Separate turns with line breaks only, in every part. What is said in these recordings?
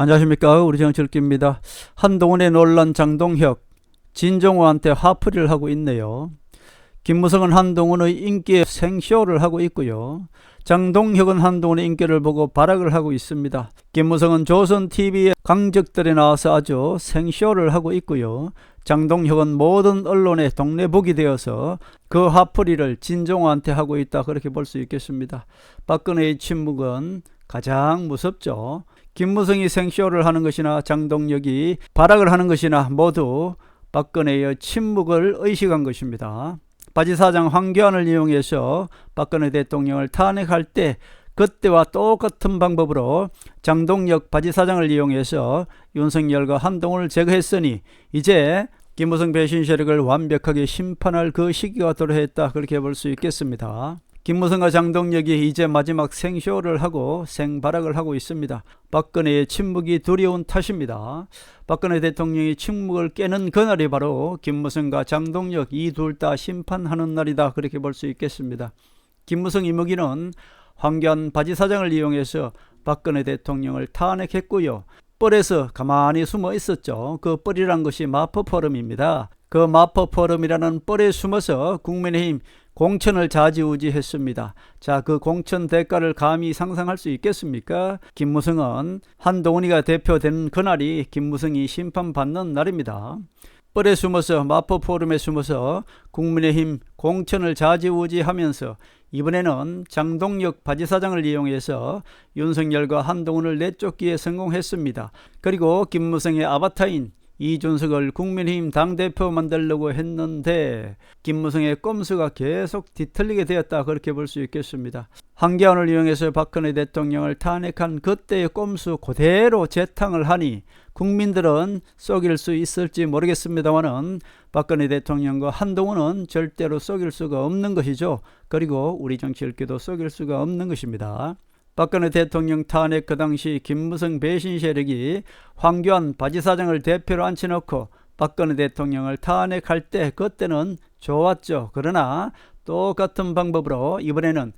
안녕하십니까. 우리 정치일기입니다. 한동훈의 논란 장동혁, 진정호한테 화풀이를 하고 있네요. 김무성은 한동훈의 인기에 생쇼를 하고 있고요. 장동혁은 한동훈의 인기를 보고 발악을 하고 있습니다. 김무성은 조선TV의 강적들에 나와서 아주 생쇼를 하고 있고요. 장동혁은 모든 언론의 동네북이 되어서 그 화풀이를 진정호한테 하고 있다, 그렇게 볼 수 있겠습니다. 박근혜의 침묵은 가장 무섭죠. 김무성이 생쇼를 하는 것이나 장동혁이 발악을 하는 것이나 모두 박근혜의 침묵을 의식한 것입니다. 바지사장 황교안을 이용해서 박근혜 대통령을 탄핵할 때 그때와 똑같은 방법으로 장동혁 바지사장을 이용해서 윤석열과 한동훈을 제거했으니 이제 김무성 배신 세력을 완벽하게 심판할 그 시기가 도래했다, 그렇게 볼 수 있겠습니다. 김무성과 장동혁이 이제 마지막 생쇼를 하고 생발악을 하고 있습니다. 박근혜의 침묵이 두려운 탓입니다. 박근혜 대통령이 침묵을 깨는 그날이 바로 김무성과 장동혁 이 둘 다 심판하는 날이다, 그렇게 볼 수 있겠습니다. 김무성 이무기는 황교안 바지사장을 이용해서 박근혜 대통령을 탄핵했고요. 뻘에서 가만히 숨어 있었죠. 그 뻘이란 것이 마포포럼입니다. 그 마포포럼이라는 뻘에 숨어서 국민의힘 공천을 좌지우지했습니다. 자, 그 공천 대가를 감히 상상할 수 있겠습니까? 김무성은 한동훈이가 대표된 그날이 김무성이 심판받는 날입니다. 뻘에 숨어서 마포포럼에 숨어서 국민의힘 공천을 좌지우지하면서 이번에는 장동혁 바지사장을 이용해서 윤석열과 한동훈을 내쫓기에 성공했습니다. 그리고 김무성의 아바타인 이준석을 국민의힘 당대표 만들려고 했는데 김무성의 꼼수가 계속 뒤틀리게 되었다, 그렇게 볼 수 있겠습니다. 황교안을 이용해서 박근혜 대통령을 탄핵한 그때의 꼼수 그대로 재탕을 하니 국민들은 속일 수 있을지 모르겠습니다만은 박근혜 대통령과 한동훈은 절대로 속일 수가 없는 것이죠. 그리고 우리 정치일기도 속일 수가 없는 것입니다. 박근혜 대통령 탄핵 그 당시 김무성 배신 세력이 황교안 바지사장을 대표로 앉혀놓고 박근혜 대통령을 탄핵할 때 그때는 좋았죠. 그러나 똑같은 방법으로 이번에는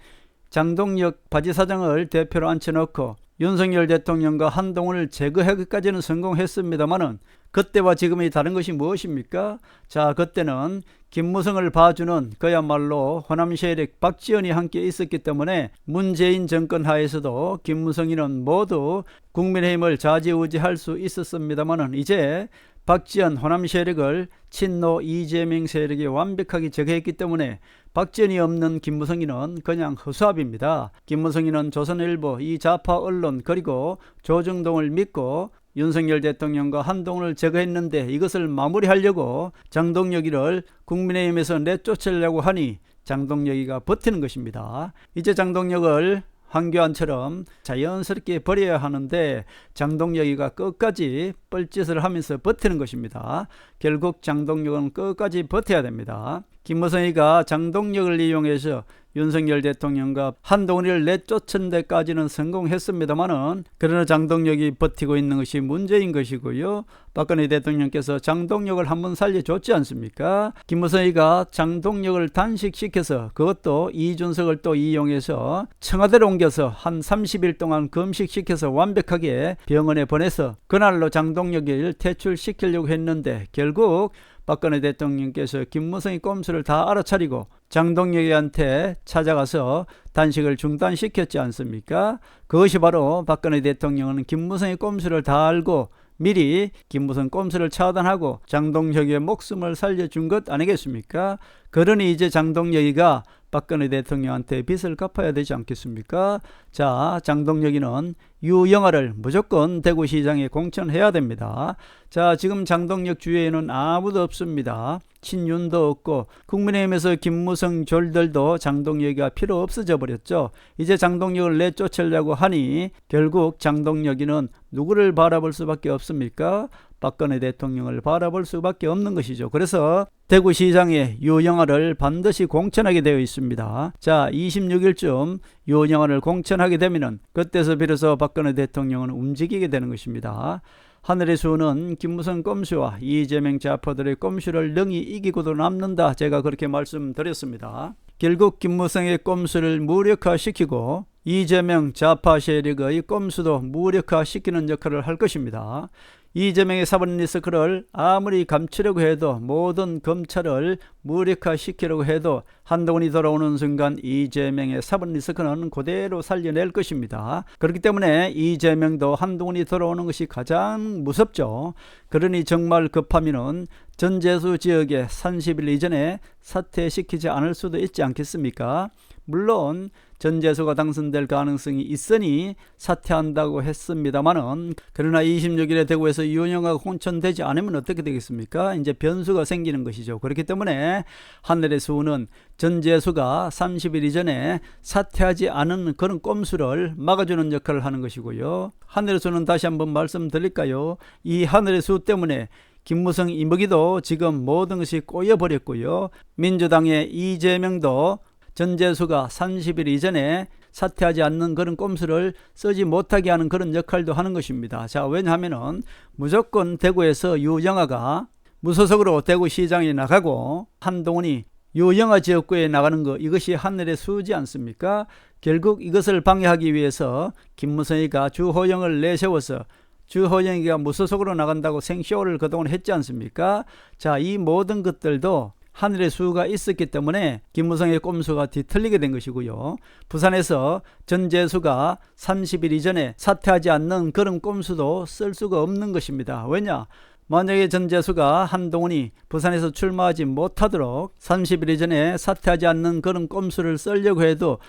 장동혁 바지사장을 대표로 앉혀놓고 윤석열 대통령과 한동훈을 제거하기까지는 성공했습니다만은 그때와 지금이 다른 것이 무엇입니까? 자, 그때는 김무성을 봐주는 그야말로 호남 세력 박지원이 함께 있었기 때문에 문재인 정권 하에서도 김무성이는 모두 국민의힘을 좌지우지할 수 있었습니다만은 이제 박지원 호남 세력을 친노 이재명 세력이 완벽하게 제거했기 때문에 박지원이 없는 김무성이는 그냥 허수아비입니다. 김무성이는 조선일보 이 좌파 언론 그리고 조중동을 믿고 윤석열 대통령과 한동훈을 제거했는데 이것을 마무리하려고 장동혁이를 국민의힘에서 내쫓으려고 하니 장동혁이가 버티는 것입니다. 이제 장동혁을 황교안처럼 자연스럽게 버려야 하는데 장동혁이가 끝까지 뻘짓을 하면서 버티는 것입니다. 결국 장동혁은 끝까지 버텨야 됩니다. 김무성이가 장동혁을 이용해서 윤석열 대통령과 한동훈을 내쫓은 데까지는 성공했습니다만은 그러나 장동혁이 버티고 있는 것이 문제인 것이고요. 박근혜 대통령께서 장동혁을 한번 살려줬지 않습니까? 김무성이가 장동혁을 단식시켜서 그것도 이준석을 또 이용해서 청와대로 옮겨서 한 30일 동안 금식시켜서 완벽하게 병원에 보내서 그날로 장동혁을 퇴출시키려고 했는데 결국 박근혜 대통령께서 김무성의 꼼수를 다 알아차리고 장동혁이한테 찾아가서 단식을 중단시켰지 않습니까? 그것이 바로 박근혜 대통령은 김무성의 꼼수를 다 알고 미리 김무성 꼼수를 차단하고 장동혁의 목숨을 살려준 것 아니겠습니까? 그러니 이제 장동혁이가 박근혜 대통령한테 빚을 갚아야 되지 않겠습니까? 자, 장동혁이는 유영아를 무조건 대구시장에 공천해야 됩니다. 자, 지금 장동혁 주위에는 아무도 없습니다. 친윤도 없고 국민의힘에서 김무성 졸들도 장동혁이가 필요 없어져 버렸죠. 이제 장동혁을 내쫓으려고 하니 결국 장동혁이는 누구를 바라볼 수밖에 없습니까? 박근혜 대통령을 바라볼 수밖에 없는 것이죠. 그래서 대구시장에 유영아를 반드시 공천하게 되어 있습니다. 자, 26일쯤 유영아를 공천하게 되면은 그때서 비로소 박근혜 대통령은 움직이게 되는 것입니다. 하늘의 수는 김무성 꼼수와 이재명 좌파들의 꼼수를 능히 이기고도 남는다, 제가 그렇게 말씀드렸습니다. 결국 김무성의 꼼수를 무력화시키고 이재명 좌파 세력의 꼼수도 무력화시키는 역할을 할 것입니다. 이재명의 사법 리스크를 아무리 감추려고 해도, 모든 검찰을 무력화시키려고 해도 한동훈이 돌아오는 순간 이재명의 사법 리스크는 그대로 살려낼 것입니다. 그렇기 때문에 이재명도 한동훈이 돌아오는 것이 가장 무섭죠. 그러니 정말 급하면은 전재수 지역에 30일 이전에 사퇴시키지 않을 수도 있지 않겠습니까? 물론 전재수가 당선될 가능성이 있으니 사퇴한다고 했습니다만은, 그러나 26일에 대구에서 유영아가 공천되지 않으면 어떻게 되겠습니까? 이제 변수가 생기는 것이죠. 그렇기 때문에 하늘의 수는 전재수가 30일 이전에 사퇴하지 않은 그런 꼼수를 막아주는 역할을 하는 것이고요. 하늘의 수는 다시 한번 말씀드릴까요? 이 하늘의 수 때문에 김무성, 이무기도 지금 모든 것이 꼬여버렸고요. 민주당의 이재명도 전재수가 30일 이전에 사퇴하지 않는 그런 꼼수를 쓰지 못하게 하는 그런 역할도 하는 것입니다. 자, 왜냐하면은 무조건 대구에서 유영아가 무소속으로 대구시장에 나가고 한동훈이 유영아 지역구에 나가는 것, 이것이 하늘의 수지 않습니까? 결국 이것을 방해하기 위해서 김무성이가 주호영을 내세워서 주호영이가 무소속으로 나간다고 생쇼를 그동안 했지 않습니까? 자, 이 모든 것들도 하늘의 수가 있었기 때문에 김무성의 꼼수가 뒤틀리게 된 것이고요. 부산에서 전재수가 30일 이전에 사퇴하지 않는 그런 꼼수도 쓸 수가 없는 것입니다. 왜냐? 만약에 전재수가 한동훈이 부산에서 출마하지 못하도록 30일 이전에 사퇴하지 않는 그런 꼼수를 쓰려고 해도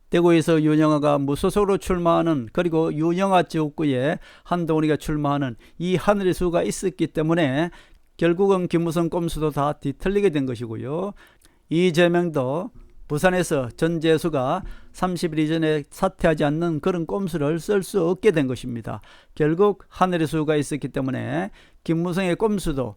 대구에서 유영아가 무소속으로 출마하는, 그리고 유영아 지역구에 한동훈이가 출마하는 이 하늘의 수가 있었기 때문에 결국은 김무성 꼼수도 다 뒤틀리게 된 것이고요. 이재명도 부산에서 전재수가 30일 이전에 사퇴하지 않는 그런 꼼수를 쓸 수 없게 된 것입니다. 결국 하늘의 수가 있었기 때문에 김무성의 꼼수도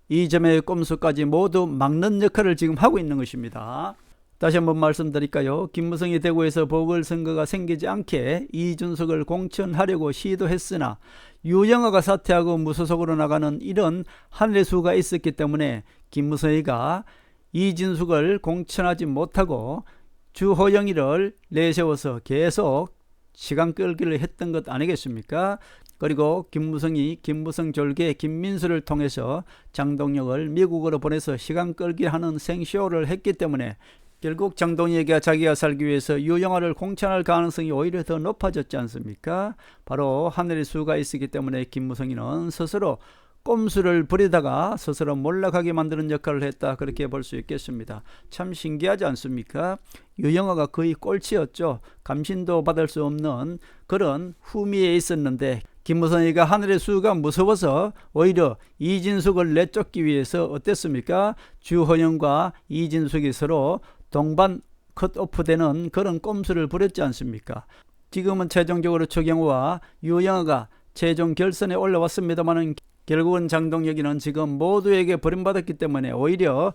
이재명의 꼼수까지 모두 막는 역할을 지금 하고 있는 것입니다. 다시 한번 말씀드릴까요? 김무성이 대구에서 보궐선거가 생기지 않게 이준석을 공천하려고 시도했으나 유영아가 사퇴하고 무소속으로 나가는 이런 하늘의 수가 있었기 때문에 김무성이가 이준석을 공천하지 못하고 주호영이를 내세워서 계속 시간 끌기를 했던 것 아니겠습니까? 그리고 김무성이 김무성 졸개 김민수를 통해서 장동혁을 미국으로 보내서 시간 끌기 하는 생쇼를 했기 때문에 결국 장동혁이 자기가 살기 위해서 유영아를 공천할 가능성이 오히려 더 높아졌지 않습니까? 바로 하늘의 수가 있었기 때문에 김무성이는 스스로 꼼수를 부리다가 스스로 몰락하게 만드는 역할을 했다, 그렇게 볼 수 있겠습니다. 참 신기하지 않습니까? 유영아가 거의 꼴찌였죠. 감신도 받을 수 없는 그런 후미에 있었는데 김무성이가 하늘의 수가 무서워서 오히려 이진숙을 내쫓기 위해서 어땠습니까? 주호영과 이진숙이 서로 동반 컷오프 되는 그런 꼼수를 부렸지 않습니까? 지금은 최종적으로 추경호와 유영아가 최종 결선에 올라왔습니다만 결국은 장동혁이는 지금 모두에게 버림받았기 때문에 오히려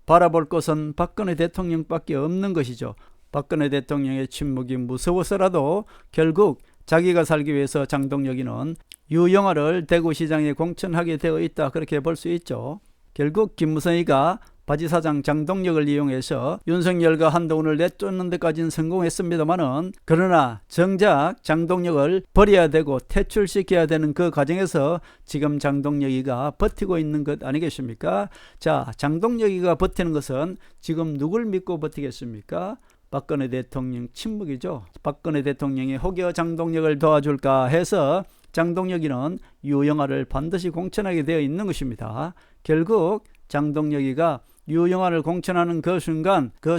바라볼 것은 박근혜 대통령밖에 없는 것이죠. 박근혜 대통령의 침묵이 무서워서라도 결국 자기가 살기 위해서 장동혁이는 유영아를 대구시장에 공천하게 되어 있다, 그렇게 볼 수 있죠. 결국 김무성이가 바지사장 장동혁을 이용해서 윤석열과 한동훈을 내쫓는 데까지는 성공했습니다만은, 그러나 정작 장동혁을 버려야 되고 퇴출시켜야 되는 그 과정에서 지금 장동혁이가 버티고 있는 것 아니겠습니까? 자, 장동혁이가 버티는 것은 지금 누굴 믿고 버티겠습니까? 박근혜 대통령 침묵이죠. 박근혜 대통령이 혹여 장동혁을 도와줄까 해서 장동혁이는 유영아를 반드시 공천하게 되어 있는 것입니다. 결국 장동혁이가 유영아를 공천하는 그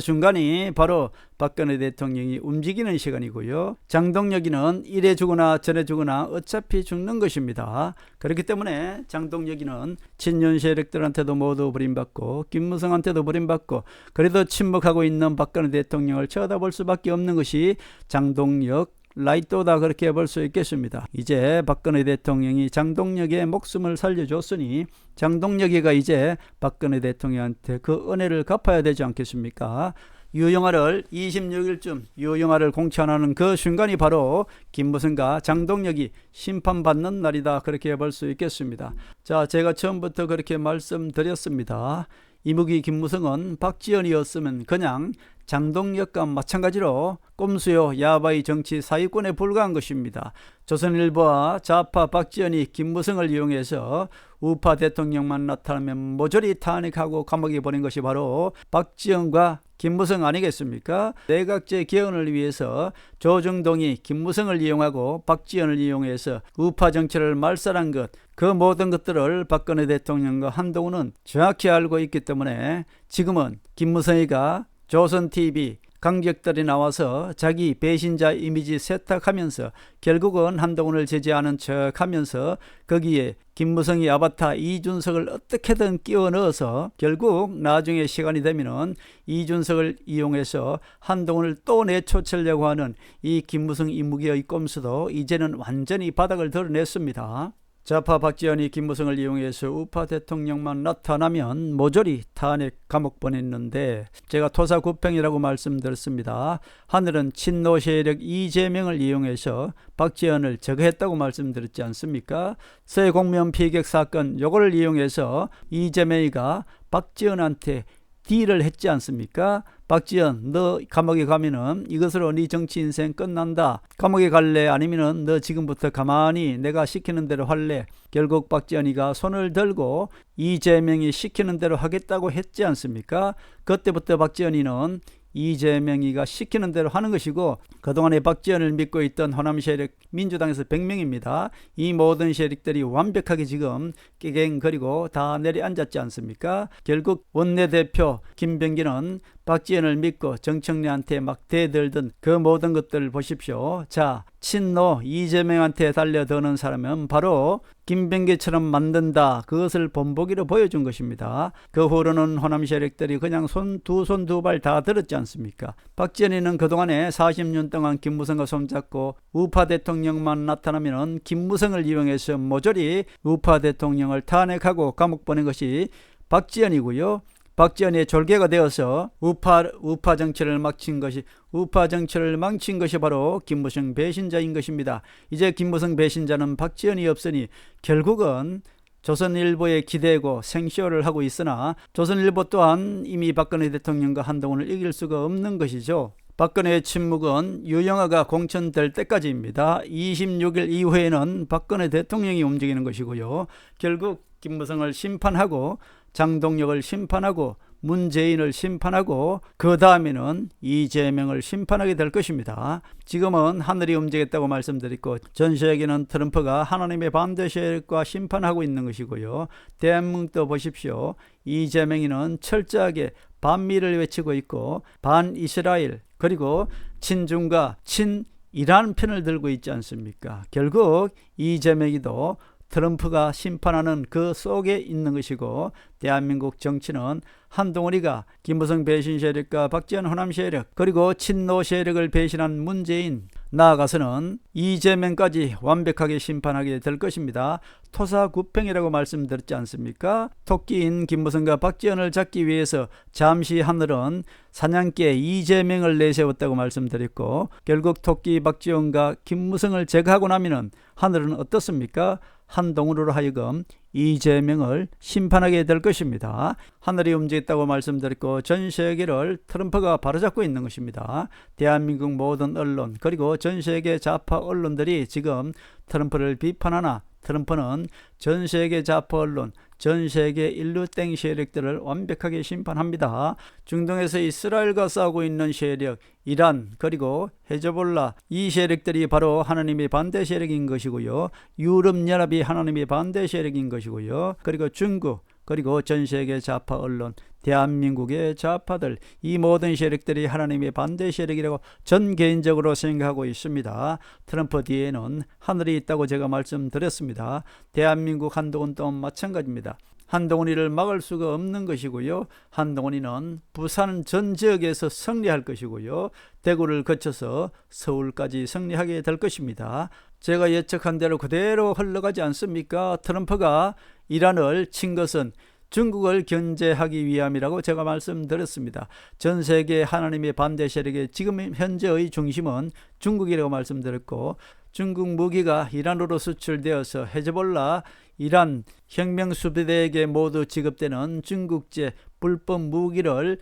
순간이 바로 박근혜 대통령이 움직이는 시간이고요. 장동혁이는 이래 주거나 저래 주거나 어차피 죽는 것입니다. 그렇기 때문에 장동혁이는 친윤 세력들한테도 모두 버림받고 김무성한테도 버림받고 그래도 침묵하고 있는 박근혜 대통령을 쳐다볼 수밖에 없는 것이 장동혁 라이또다, 그렇게 볼 수 있겠습니다. 이제 박근혜 대통령이 장동혁의 목숨을 살려줬으니 장동혁이가 이제 박근혜 대통령한테 그 은혜를 갚아야 되지 않겠습니까? 유영아를 26일쯤 유영아를 공천하는 그 순간이 바로 김무성과 장동혁이 심판받는 날이다, 그렇게 볼 수 있겠습니다. 자, 제가 처음부터 그렇게 말씀드렸습니다. 이무기 김무성은 박지원이었으면 그냥 장동혁과 마찬가지로 꼼수요 야바이 정치 사기꾼에 불과한 것입니다. 조선일보와 좌파 박지원이 김무성을 이용해서 우파 대통령만 나타나면 모조리 탄핵하고 감옥에 보낸 것이 바로 박지원과 김무성 아니겠습니까? 내각제 개헌을 위해서 조중동이 김무성을 이용하고 박지원을 이용해서 우파 정치를 말살한 것, 그 모든 것들을 박근혜 대통령과 한동훈은 정확히 알고 있기 때문에 지금은 김무성이가 조선TV 강적들이 나와서 자기 배신자 이미지 세탁하면서 결국은 한동훈을 제재하는 척하면서 거기에 김무성이 아바타 이준석을 어떻게든 끼워 넣어서 결국 나중에 시간이 되면은 이준석을 이용해서 한동훈을 또 내쫓으려고 하는 이 김무성 이무기의 꼼수도 이제는 완전히 바닥을 드러냈습니다. 좌파 박지원이 김무성을 이용해서 우파 대통령만 나타나면 모조리 탄핵 감옥 보냈는데 제가 토사구팽이라고 말씀드렸습니다. 하늘은 친노 세력 이재명을 이용해서 박지원을 저거했다고 말씀드렸지 않습니까? 새 공무원 피격 사건 요거를 이용해서 이재명이가 박지원한테 딜을 했지 않습니까? 박지원 너 감옥에 가면은 이것으로 네 정치 인생 끝난다. 감옥에 갈래? 아니면은 너 지금부터 가만히 내가 시키는 대로 할래? 결국 박지원이가 손을 들고 이재명이 시키는 대로 하겠다고 했지 않습니까? 그때부터 박지원이는 이재명이가 시키는 대로 하는 것이고 그동안에 박지원을 믿고 있던 호남 세력 민주당에서 100명입니다. 이 모든 세력들이 완벽하게 지금 끼갱거리고 다 내려앉았지 않습니까? 결국 원내대표 김병기는 박지원을 믿고 정청래한테 막 대들던 그 모든 것들을 보십시오. 자, 친노 이재명한테 달려드는 사람은 바로 김병기처럼 만든다. 그것을 본보기로 보여준 것입니다. 그 후로는 호남 세력들이 그냥 두 손 두 발 다 들었지 않습니까? 박지원이는 그동안에 40년 동안 김무성과 손잡고 우파 대통령만 나타나면 김무성을 이용해서 모조리 우파 대통령을 탄핵하고 감옥 보낸 것이 박지원이고요. 박지원의 졸개가 되어서 우파 정치를 망친 것이 바로 김무성 배신자인 것입니다. 이제 김무성 배신자는 박지원이 없으니 결국은 조선일보에 기대고 생쇼를 하고 있으나 조선일보 또한 이미 박근혜 대통령과 한동훈을 이길 수가 없는 것이죠. 박근혜의 침묵은 유영아가 공천될 때까지입니다. 26일 이후에는 박근혜 대통령이 움직이는 것이고요. 결국 김무성을 심판하고 장동혁을 심판하고 문재인을 심판하고 그 다음에는 이재명을 심판하게 될 것입니다. 지금은 하늘이 움직였다고 말씀드렸고 전 세계는 트럼프가 하나님의 반대 세력과 심판하고 있는 것이고요. 대한민국도 보십시오. 이재명이는 철저하게 반미를 외치고 있고 반이스라엘 그리고 친중과 친이란 편을 들고 있지 않습니까? 결국 이재명이도 트럼프가 심판하는 그 속에 있는 것이고 대한민국 정치는 한동훈이가 김무성 배신 세력과 박지원 호남 세력 그리고 친노 세력을 배신한 문재인 나아가서는 이재명까지 완벽하게 심판하게 될 것입니다. 토사구팽이라고 말씀드렸지 않습니까? 토끼인 김무성과 박지원을 잡기 위해서 잠시 하늘은 사냥개 이재명을 내세웠다고 말씀드렸고 결국 토끼 박지원과 김무성을 제거하고 나면은 하늘은 어떻습니까? 한동훈으로 하여금 이재명을 심판하게 될 것입니다. 하늘이 움직였다고 말씀드렸고 전 세계를 트럼프가 바로잡고 있는 것입니다. 대한민국 모든 언론 그리고 전 세계 좌파 언론들이 지금 트럼프를 비판하나 트럼프는 전 세계 좌파 언론, 전 세계 인류땡 세력들을 완벽하게 심판합니다. 중동에서 이스라엘과 싸우고 있는 세력, 이란 그리고 헤즈볼라 이 세력들이 바로 하나님의 반대 세력인 것이고요. 유럽연합이 하나님의 반대 세력인 것이고요. 그리고 중국 그리고 전 세계 좌파 언론, 대한민국의 좌파들 이 모든 세력들이 하나님의 반대 세력이라고 전 개인적으로 생각하고 있습니다. 트럼프 뒤에는 하늘이 있다고 제가 말씀드렸습니다. 대한민국 한동훈 또한 마찬가지입니다. 한동훈이를 막을 수가 없는 것이고요. 한동훈이는 부산 전 지역에서 승리할 것이고요. 대구를 거쳐서 서울까지 승리하게 될 것입니다. 제가 예측한 대로 그대로 흘러가지 않습니까? 트럼프가 이란을 친 것은 중국을 견제하기 위함이라고 제가 말씀드렸습니다. 전 세계 하나님의 반대 세력의 지금 현재의 중심은 중국이라고 말씀드렸고 중국 무기가 이란으로 수출되어서 헤즈볼라, 이란 혁명수비대에게 모두 지급되는 중국제 불법 무기를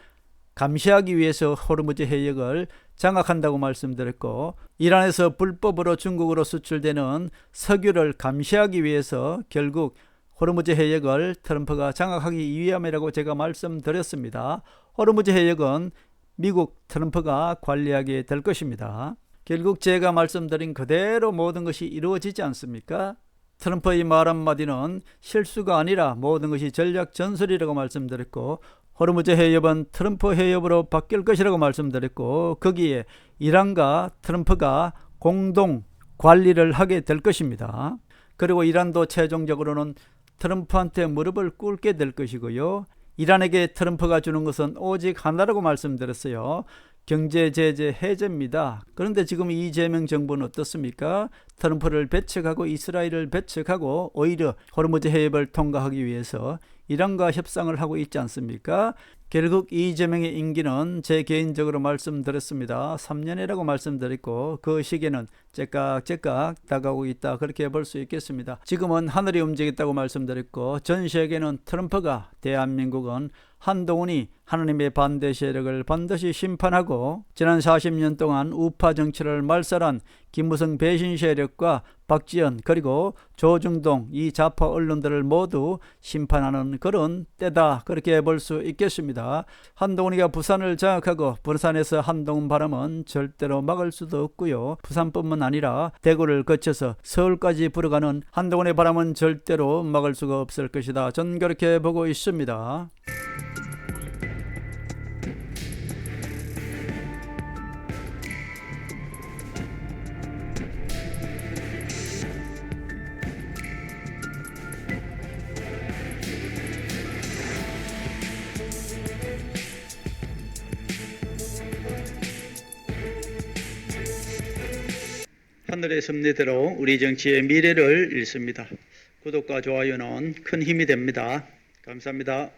감시하기 위해서 호르무즈 해역을 장악한다고 말씀드렸고, 이란에서 불법으로 중국으로 수출되는 석유를 감시하기 위해서 결국 호르무즈 해역을 트럼프가 장악하기 위함이라고 제가 말씀드렸습니다. 호르무즈 해역은 미국 트럼프가 관리하게 될 것입니다. 결국 제가 말씀드린 그대로 모든 것이 이루어지지 않습니까? 트럼프의 말 한마디는 실수가 아니라 모든 것이 전략 전술이라고 말씀드렸고, 호르무즈 해협은 트럼프 해협으로 바뀔 것이라고 말씀드렸고, 거기에 이란과 트럼프가 공동 관리를 하게 될 것입니다. 그리고 이란도 최종적으로는 트럼프한테 무릎을 꿇게 될 것이고요. 이란에게 트럼프가 주는 것은 오직 하나라고 말씀드렸어요. 경제 제재 해제입니다. 그런데 지금 이재명 정부는 어떻습니까? 트럼프를 배척하고 이스라엘을 배척하고 오히려 호르무즈 해협을 통과하기 위해서 이란과 협상을 하고 있지 않습니까? 결국 이재명의 임기는 제 개인적으로 말씀드렸습니다. 3년이라고 말씀드렸고, 그 시기는 째깍째깍 다가오고 있다, 그렇게 볼 수 있겠습니다. 지금은 하늘이 움직였다고 말씀드렸고, 전 세계는 트럼프가, 대한민국은 한동훈이 하나님의 반대 세력을 반드시 심판하고, 지난 40년 동안 우파 정치를 말살한 김무성 배신 세력과 박지원 그리고 조중동 이 좌파 언론들을 모두 심판하는 그런 때다, 그렇게 볼 수 있겠습니다. 한동훈이가 부산을 장악하고 부산에서 한동훈 바람은 절대로 막을 수도 없고요. 부산뿐만 아니라 대구를 거쳐서 서울까지 불어가는 한동훈의 바람은 절대로 막을 수가 없을 것이다. 전 그렇게 보고 있습니다. 하늘의 섭리대로 우리 정치의 미래를 읽습니다. 구독과 좋아요는 큰 힘이 됩니다. 감사합니다.